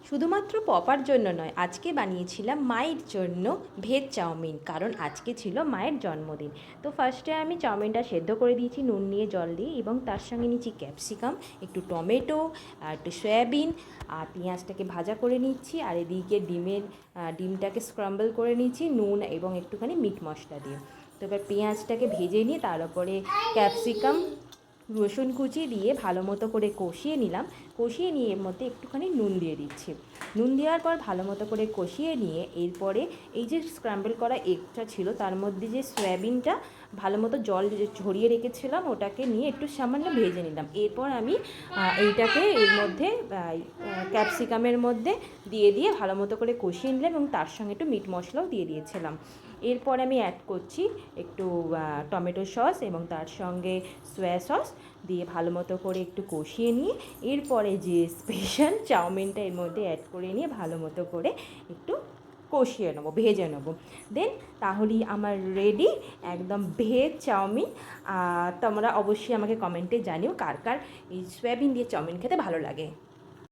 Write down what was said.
শুধুমাত্র পপার জন্য নয়, আজকে বানিয়েছিলাম মায়ের জন্য ভেজ চাউমিন, কারণ আজকে ছিল মায়ের জন্মদিন। তো ফার্স্টে আমি চাউমিনটা সেদ্ধ করে দিয়েছি নুন নিয়ে, জল দিয়ে, এবং তার সঙ্গে নিচ্ছি ক্যাপসিকাম, একটু টমেটো, আর একটু সয়াবিন, আর পেঁয়াজটাকে ভাজা করে নিচ্ছি। আর এদিকে ডিমটাকে স্ক্রাম্বল করে নিচ্ছি নুন এবং একটুখানি মিট মশলা দিয়ে। তো এবার পেঁয়াজটাকে ভেজে নিয়ে তার উপরে ক্যাপসিকাম, রসুন কুচি দিয়ে ভালো মতো করে কষিয়ে নিলাম। কষিয়ে নিয়ে এর মধ্যে একটুখানি নুন দিয়ে দিচ্ছি। নুন দেওয়ার পর ভালো মতো করে কষিয়ে নিয়ে এরপরে এই যে স্ক্র্যাম্বল করা এগটা ছিল তার মধ্যে যে সয়াবিনটা ভালো মতো জল ঝরিয়ে রেখেছিলাম ওটাকে নিয়ে একটু সামান্য ভেজে নিলাম। এরপর আমি এইটাকে এর মধ্যে ক্যাপসিকামের মধ্যে দিয়ে ভালো মতো করে কষিয়ে নিলাম, এবং তার সঙ্গে একটু মিট মশলাও দিয়ে দিয়েছিলাম। এরপর আমি অ্যাড করছি একটু টমেটো সস এবং তার সঙ্গে সয়া সস দিয়ে ভালো মতো করে একটু কষিয়ে নিয়ে এরপরে যে স্পেশাল চাউমিনটা এর মধ্যে অ্যাড করে নিয়ে ভালো মতো করে একটু কষিয়ে নেবো, ভেজে নেবো। দেন তাহলেই আমার রেডি একদম ভেজ চাউমিন। তোমরা অবশ্যই আমাকে কমেন্টে জানিও কার কার এই সয়াবিন দিয়ে চাউমিন খেতে ভালো লাগে।